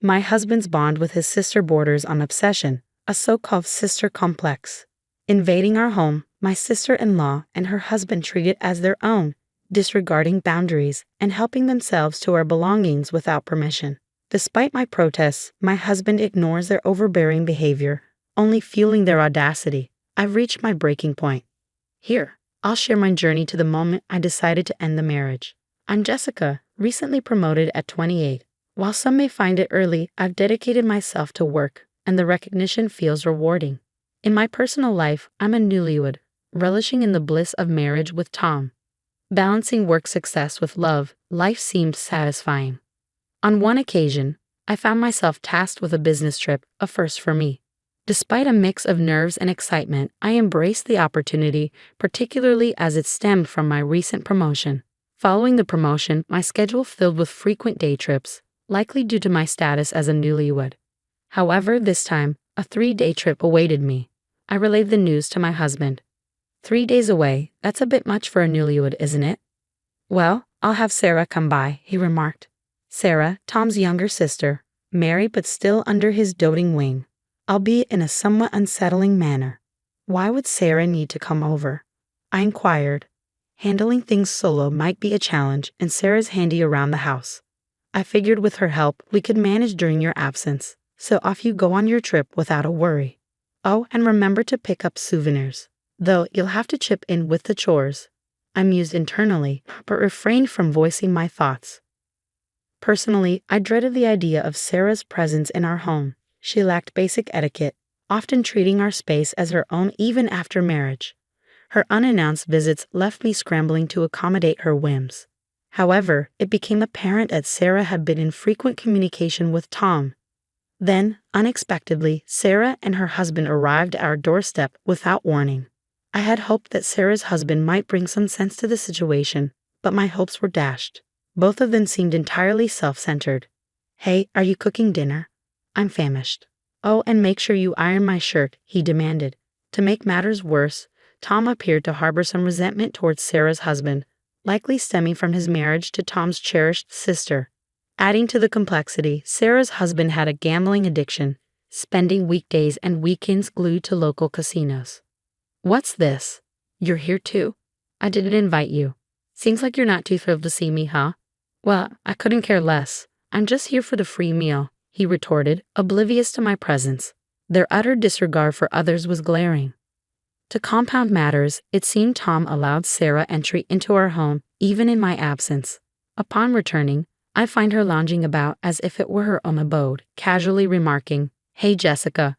My husband's bond with his sister borders on obsession, a so-called sister complex. Invading our home, my sister-in-law and her husband treat it as their own, disregarding boundaries and helping themselves to our belongings without permission. Despite my protests, my husband ignores their overbearing behavior, only fueling their audacity. I've reached my breaking point. Here, I'll share my journey to the moment I decided to end the marriage. I'm Jessica, recently promoted at 28. While some may find it early, I've dedicated myself to work, and the recognition feels rewarding. In my personal life, I'm a newlywed, relishing in the bliss of marriage with Tom. Balancing work success with love, life seemed satisfying. On one occasion, I found myself tasked with a business trip, a first for me. Despite a mix of nerves and excitement, I embraced the opportunity, particularly as it stemmed from my recent promotion. Following the promotion, my schedule filled with frequent day trips, likely due to my status as a newlywed. However, this time, a 3-day trip awaited me. I relayed the news to my husband. 3 days away, that's a bit much for a newlywed, isn't it? Well, I'll have Sarah come by, he remarked. Sarah, Tom's younger sister, married but still under his doting wing, albeit in a somewhat unsettling manner. Why would Sarah need to come over? I inquired. Handling things solo might be a challenge, and Sarah's handy around the house. I figured with her help, we could manage during your absence, so off you go on your trip without a worry. Oh, and remember to pick up souvenirs, though you'll have to chip in with the chores. I mused internally, but refrained from voicing my thoughts. Personally, I dreaded the idea of Sarah's presence in our home. She lacked basic etiquette, often treating our space as her own even after marriage. Her unannounced visits left me scrambling to accommodate her whims. However, it became apparent that Sarah had been in frequent communication with Tom. Then, unexpectedly, Sarah and her husband arrived at our doorstep without warning. I had hoped that Sarah's husband might bring some sense to the situation, but my hopes were dashed. Both of them seemed entirely self-centered. Hey, are you cooking dinner? I'm famished. Oh, and make sure you iron my shirt, he demanded. To make matters worse, Tom appeared to harbor some resentment towards Sarah's husband, likely stemming from his marriage to Tom's cherished sister. Adding to the complexity, Sarah's husband had a gambling addiction, spending weekdays and weekends glued to local casinos. What's this? You're here too? I didn't invite you. Seems like you're not too thrilled to see me, huh? Well, I couldn't care less. I'm just here for the free meal, he retorted, oblivious to my presence. Their utter disregard for others was glaring. To compound matters, it seemed Tom allowed Sarah entry into our home even in my absence. Upon returning, I find her lounging about as if it were her own abode, casually remarking, "Hey Jessica,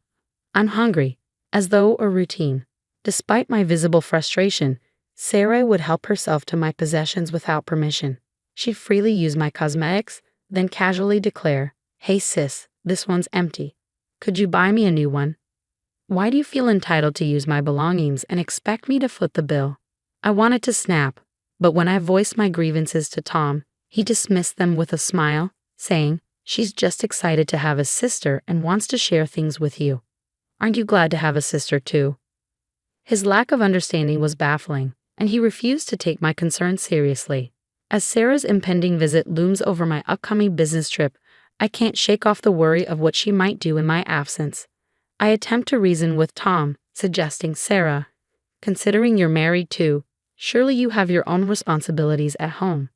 I'm hungry," as though a routine. Despite my visible frustration, Sarah would help herself to my possessions without permission. She'd freely use my cosmetics, then casually declare, "Hey sis, this one's empty. Could you buy me a new one?" Why do you feel entitled to use my belongings and expect me to foot the bill? I wanted to snap, but when I voiced my grievances to Tom, he dismissed them with a smile, saying, "She's just excited to have a sister and wants to share things with you. Aren't you glad to have a sister too?" His lack of understanding was baffling, and he refused to take my concerns seriously. As Sarah's impending visit looms over my upcoming business trip, I can't shake off the worry of what she might do in my absence. I attempt to reason with Tom, suggesting, "Sarah, considering you're married too, surely you have your own responsibilities at home.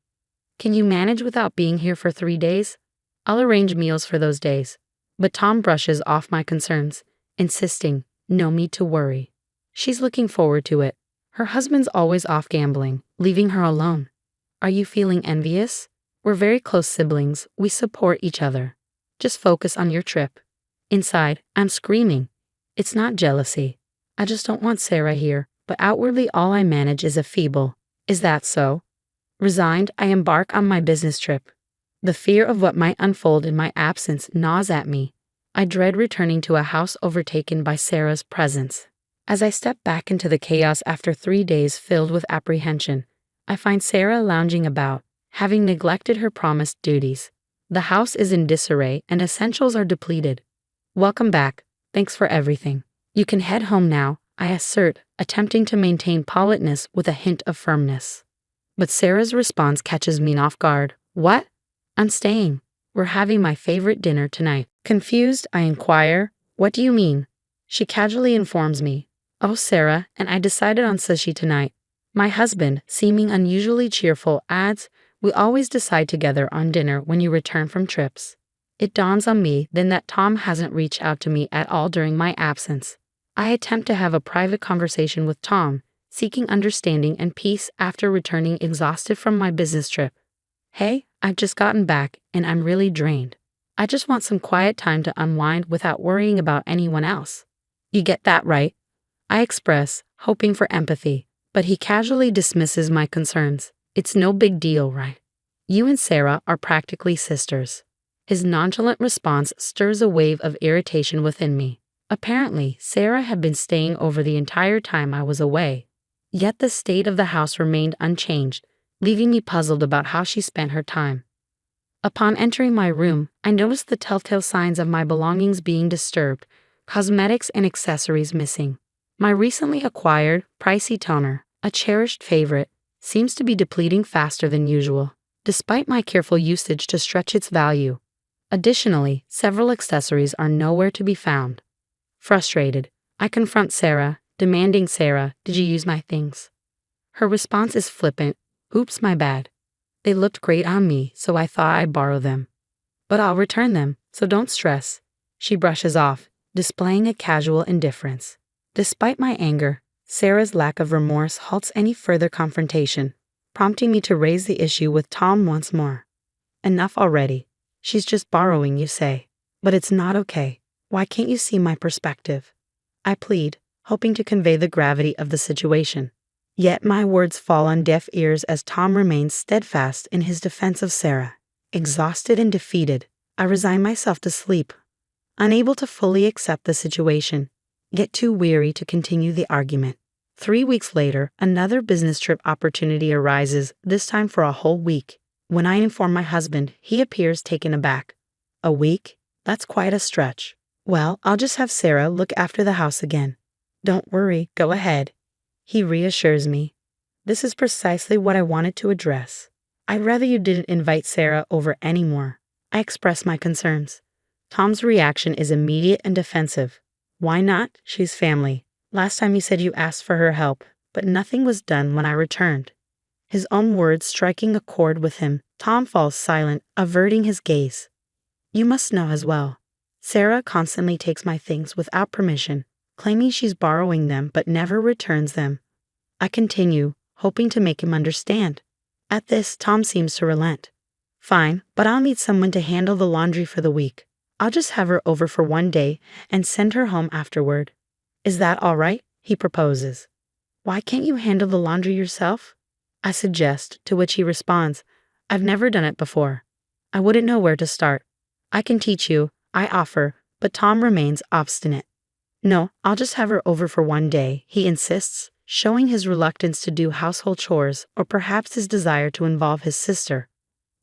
Can you manage without being here for 3 days? I'll arrange meals for those days." But Tom brushes off my concerns, insisting, "No need to worry. She's looking forward to it. Her husband's always off gambling, leaving her alone. Are you feeling envious? We're very close siblings, we support each other. Just focus on your trip." Inside, I'm screaming. It's not jealousy. I just don't want Sarah here, but outwardly all I manage is a feeble. Is that so? Resigned, I embark on my business trip. The fear of what might unfold in my absence gnaws at me. I dread returning to a house overtaken by Sarah's presence. As I step back into the chaos after 3 days filled with apprehension, I find Sarah lounging about, having neglected her promised duties. The house is in disarray and essentials are depleted. "Welcome back. Thanks for everything. You can head home now," I assert, attempting to maintain politeness with a hint of firmness. But Sarah's response catches me off guard. "What? I'm staying. We're having my favorite dinner tonight. Confused, I inquire, what do you mean? She casually informs me, oh, Sarah, and I decided on sushi tonight. My husband, seeming unusually cheerful, adds, we always decide together on dinner when you return from trips. It dawns on me then that Tom hasn't reached out to me at all during my absence. I attempt to have a private conversation with Tom, seeking understanding and peace after returning exhausted from my business trip. Hey, I've just gotten back and I'm really drained. I just want some quiet time to unwind without worrying about anyone else. You get that right? I express, hoping for empathy, but he casually dismisses my concerns. It's no big deal, right? You and Sarah are practically sisters. His nonchalant response stirs a wave of irritation within me. Apparently, Sarah had been staying over the entire time I was away. Yet the state of the house remained unchanged, leaving me puzzled about how she spent her time. Upon entering my room, I noticed the telltale signs of my belongings being disturbed, cosmetics and accessories missing. My recently acquired, pricey toner, a cherished favorite, seems to be depleting faster than usual, despite my careful usage to stretch its value. Additionally, several accessories are nowhere to be found. Frustrated, I confront Sarah, demanding, Sarah, did you use my things? Her response is flippant, oops, my bad. They looked great on me, so I thought I'd borrow them. But I'll return them, so don't stress. She brushes off, displaying a casual indifference. Despite my anger, Sarah's lack of remorse halts any further confrontation, prompting me to raise the issue with Tom once more. Enough already. She's just borrowing, you say. But it's not okay. Why can't you see my perspective? I plead, hoping to convey the gravity of the situation. Yet my words fall on deaf ears as Tom remains steadfast in his defense of Sarah. Exhausted and defeated, I resign myself to sleep, unable to fully accept the situation, yet too weary to continue the argument. 3 weeks later, another business trip opportunity arises, this time for a whole week. When I inform my husband, he appears taken aback. A week? That's quite a stretch. Well, I'll just have Sarah look after the house again. Don't worry, go ahead. He reassures me. This is precisely what I wanted to address. I'd rather you didn't invite Sarah over anymore. I express my concerns. Tom's reaction is immediate and defensive. Why not? She's family. Last time you said you asked for her help, but nothing was done when I returned. His own words striking a chord with him, Tom falls silent, averting his gaze. You must know as well. Sarah constantly takes my things without permission, claiming she's borrowing them but never returns them. I continue, hoping to make him understand. At this, Tom seems to relent. Fine, but I'll need someone to handle the laundry for the week. I'll just have her over for one day and send her home afterward. Is that all right? He proposes. Why can't you handle the laundry yourself? I suggest, to which he responds, I've never done it before. I wouldn't know where to start. I can teach you, I offer, but Tom remains obstinate. No, I'll just have her over for one day, he insists, showing his reluctance to do household chores or perhaps his desire to involve his sister.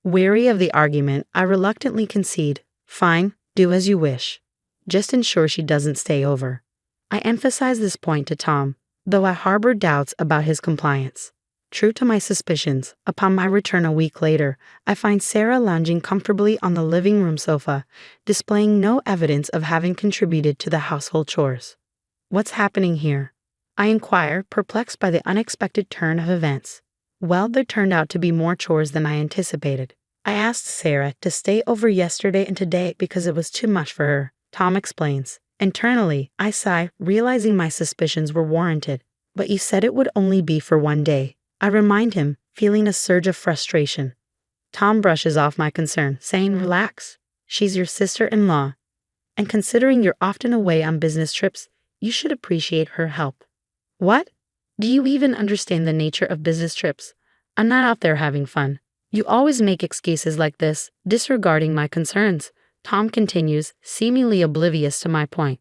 Weary of the argument, I reluctantly concede, fine, do as you wish. Just ensure she doesn't stay over. I emphasize this point to Tom, though I harbor doubts about his compliance. True to my suspicions, upon my return a week later, I find Sarah lounging comfortably on the living room sofa, displaying no evidence of having contributed to the household chores. What's happening here? I inquire, perplexed by the unexpected turn of events. Well, there turned out to be more chores than I anticipated. I asked Sarah to stay over yesterday and today because it was too much for her, Tom explains. Internally, I sigh, realizing my suspicions were warranted. But you said it would only be for one day. I remind him, feeling a surge of frustration. Tom brushes off my concern, saying, relax, she's your sister-in-law. And considering you're often away on business trips, you should appreciate her help. What? Do you even understand the nature of business trips? I'm not out there having fun. You always make excuses like this, disregarding my concerns. Tom continues, seemingly oblivious to my point.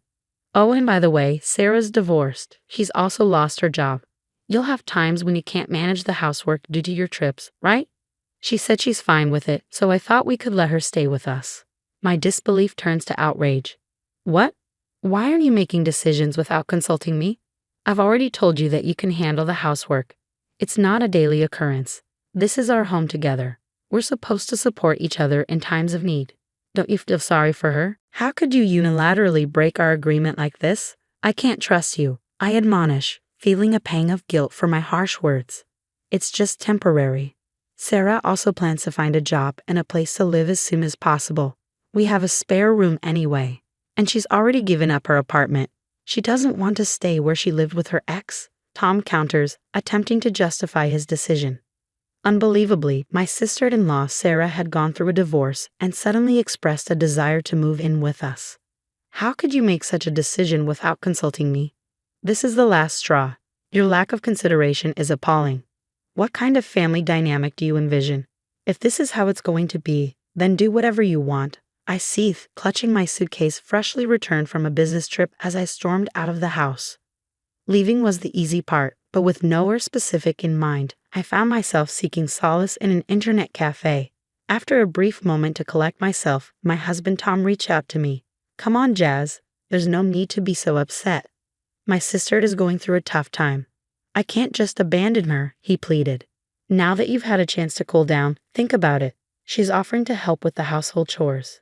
Oh, and by the way, Sarah's divorced. She's also lost her job. You'll have times when you can't manage the housework due to your trips, right? She said she's fine with it, so I thought we could let her stay with us. My disbelief turns to outrage. What? Why are you making decisions without consulting me? I've already told you that you can handle the housework. It's not a daily occurrence. This is our home together. We're supposed to support each other in times of need. Don't you feel sorry for her? How could you unilaterally break our agreement like this? I can't trust you, I admonish, feeling a pang of guilt for my harsh words. It's just temporary. Sarah also plans to find a job and a place to live as soon as possible. We have a spare room anyway. And she's already given up her apartment. She doesn't want to stay where she lived with her ex, Tom counters, attempting to justify his decision. Unbelievably, my sister-in-law Sarah had gone through a divorce and suddenly expressed a desire to move in with us. How could you make such a decision without consulting me? This is the last straw. Your lack of consideration is appalling. What kind of family dynamic do you envision? If this is how it's going to be, then do whatever you want. I seethed, clutching my suitcase freshly returned from a business trip as I stormed out of the house. Leaving was the easy part, but with nowhere specific in mind, I found myself seeking solace in an internet cafe. After a brief moment to collect myself, my husband Tom reached out to me. Come on, Jazz, there's no need to be so upset. My sister is going through a tough time. I can't just abandon her, he pleaded. Now that you've had a chance to cool down, think about it. She's offering to help with the household chores.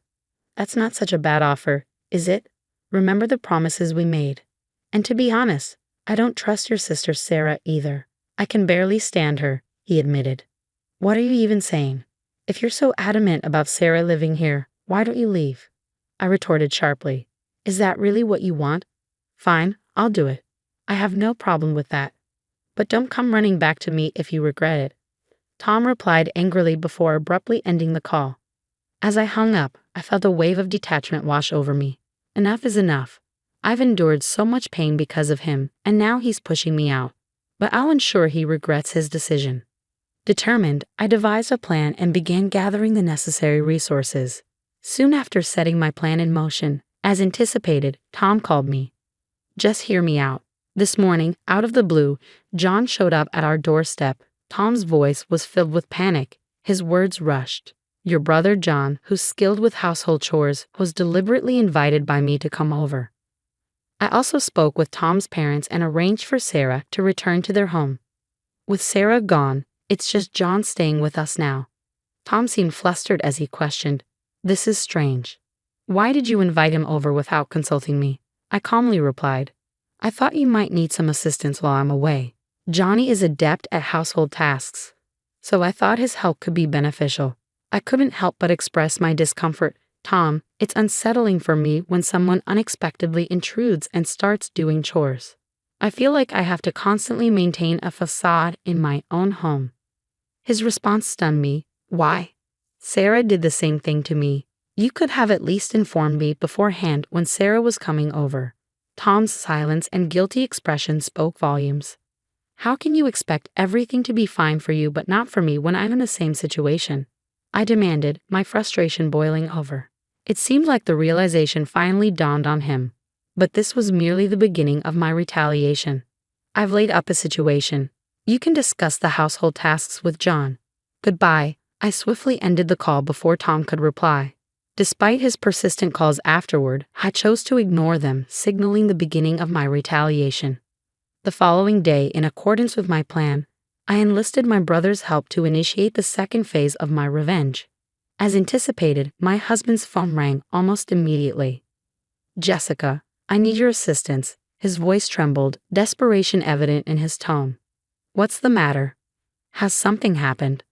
That's not such a bad offer, is it? Remember the promises we made. And to be honest, I don't trust your sister Sarah either. I can barely stand her, he admitted. What are you even saying? If you're so adamant about Sarah living here, why don't you leave? I retorted sharply. Is that really what you want? Fine, I'll do it. I have no problem with that. But don't come running back to me if you regret it. Tom replied angrily before abruptly ending the call. As I hung up, I felt a wave of detachment wash over me. Enough is enough. I've endured so much pain because of him, and now he's pushing me out. But I'll ensure he regrets his decision. Determined, I devised a plan and began gathering the necessary resources. Soon after setting my plan in motion, as anticipated, Tom called me. Just hear me out. This morning, out of the blue, John showed up at our doorstep. Tom's voice was filled with panic. His words rushed. Your brother John, who's skilled with household chores, was deliberately invited by me to come over. I also spoke with Tom's parents and arranged for Sarah to return to their home. With Sarah gone, it's just John staying with us now. Tom seemed flustered as he questioned, This is strange. Why did you invite him over without consulting me? I calmly replied, I thought you might need some assistance while I'm away. Johnny is adept at household tasks, so I thought his help could be beneficial. I couldn't help but express my discomfort. Tom, it's unsettling for me when someone unexpectedly intrudes and starts doing chores. I feel like I have to constantly maintain a facade in my own home. His response stunned me. Why? Sarah did the same thing to me. You could have at least informed me beforehand when Sarah was coming over. Tom's silence and guilty expression spoke volumes. How can you expect everything to be fine for you but not for me when I'm in the same situation? I demanded, my frustration boiling over. It seemed like the realization finally dawned on him. But this was merely the beginning of my retaliation. I've laid up a situation. You can discuss the household tasks with John. Goodbye. I swiftly ended the call before Tom could reply. Despite his persistent calls afterward, I chose to ignore them, signaling the beginning of my retaliation. The following day, in accordance with my plan, I enlisted my brother's help to initiate the second phase of my revenge. As anticipated, my husband's phone rang almost immediately. Jessica, I need your assistance. His voice trembled, desperation evident in his tone. What's the matter? Has something happened?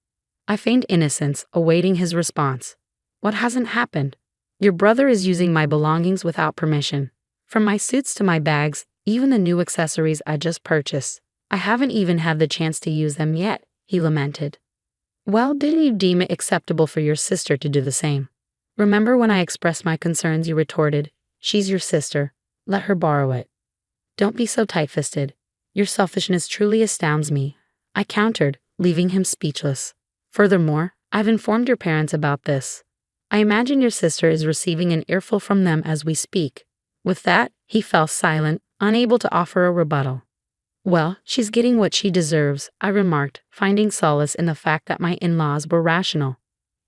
I feigned innocence, awaiting his response. What hasn't happened? Your brother is using my belongings without permission. From my suits to my bags, even the new accessories I just purchased. I haven't even had the chance to use them yet, he lamented. Well, didn't you deem it acceptable for your sister to do the same? Remember when I expressed my concerns, you retorted, she's your sister, let her borrow it. Don't be so tight-fisted. Your selfishness truly astounds me, I countered, leaving him speechless. Furthermore, I've informed your parents about this. I imagine your sister is receiving an earful from them as we speak. With that, he fell silent, unable to offer a rebuttal. Well, she's getting what she deserves, I remarked, finding solace in the fact that my in-laws were rational.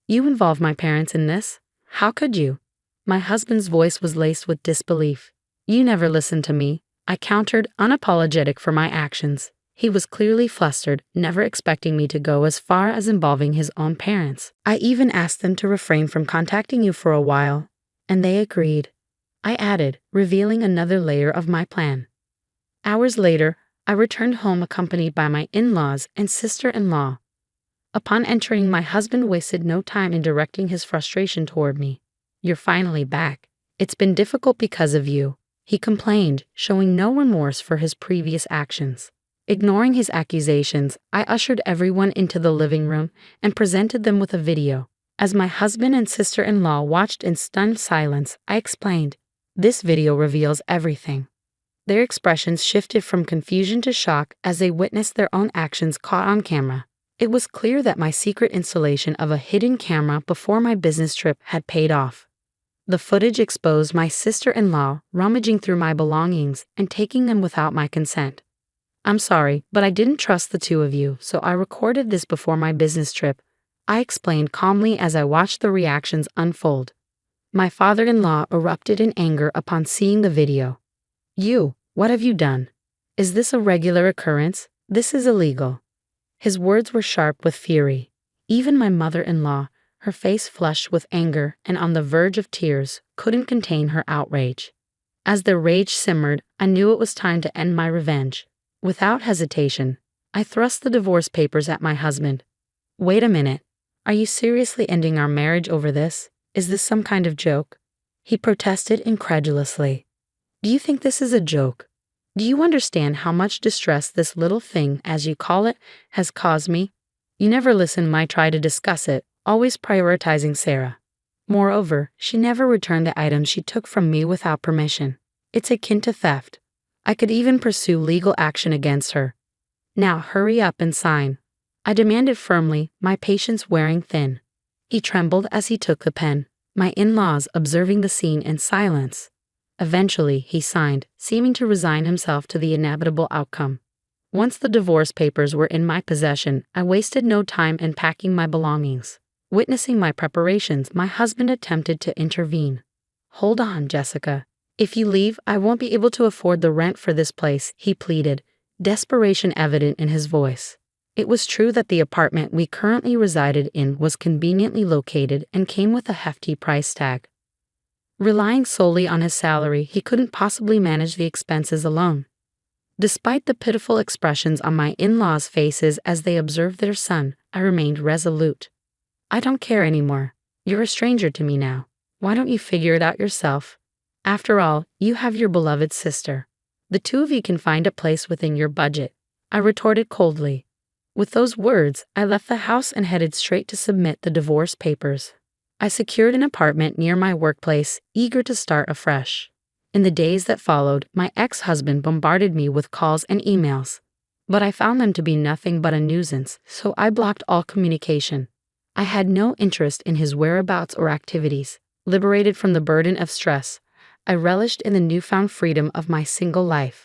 You involved my parents in this? How could you? My husband's voice was laced with disbelief. You never listened to me, I countered, unapologetic for my actions. He was clearly flustered, never expecting me to go as far as involving his own parents. I even asked them to refrain from contacting you for a while, and they agreed, I added, revealing another layer of my plan. Hours later, I returned home accompanied by my in-laws and sister-in-law. Upon entering, my husband wasted no time in directing his frustration toward me. You're finally back. It's been difficult because of you, he complained, showing no remorse for his previous actions. Ignoring his accusations, I ushered everyone into the living room and presented them with a video. As my husband and sister-in-law watched in stunned silence, I explained, this video reveals everything. Their expressions shifted from confusion to shock as they witnessed their own actions caught on camera. It was clear that my secret installation of a hidden camera before my business trip had paid off. The footage exposed my sister-in-law rummaging through my belongings and taking them without my consent. I'm sorry, but I didn't trust the two of you, so I recorded this before my business trip, I explained calmly as I watched the reactions unfold. My father-in-law erupted in anger upon seeing the video. What have you done? Is this a regular occurrence? This is illegal. His words were sharp with fury. Even my mother-in-law, her face flushed with anger and on the verge of tears, couldn't contain her outrage. As the rage simmered, I knew it was time to end my revenge. Without hesitation, I thrust the divorce papers at my husband. Wait a minute. Are you seriously ending our marriage over this? Is this some kind of joke? He protested incredulously. Do you think this is a joke? Do you understand how much distress this little thing, as you call it, has caused me? You never listen when I try to discuss it, always prioritizing Sarah. Moreover, she never returned the items she took from me without permission. It's akin to theft. I could even pursue legal action against her. Now hurry up and sign, I demanded firmly, my patience wearing thin. He trembled as he took the pen, my in-laws observing the scene in silence. Eventually, he signed, seeming to resign himself to the inevitable outcome. Once the divorce papers were in my possession, I wasted no time in packing my belongings. Witnessing my preparations, my husband attempted to intervene. Hold on, Jessica. If you leave, I won't be able to afford the rent for this place, he pleaded, desperation evident in his voice. It was true that the apartment we currently resided in was conveniently located and came with a hefty price tag. Relying solely on his salary, he couldn't possibly manage the expenses alone. Despite the pitiful expressions on my in-laws' faces as they observed their son, I remained resolute. I don't care anymore. You're a stranger to me now. Why don't you figure it out yourself? After all, you have your beloved sister. The two of you can find a place within your budget, I retorted coldly. With those words, I left the house and headed straight to submit the divorce papers. I secured an apartment near my workplace, eager to start afresh. In the days that followed, my ex-husband bombarded me with calls and emails. But I found them to be nothing but a nuisance, so I blocked all communication. I had no interest in his whereabouts or activities. Liberated from the burden of stress, I relished in the newfound freedom of my single life.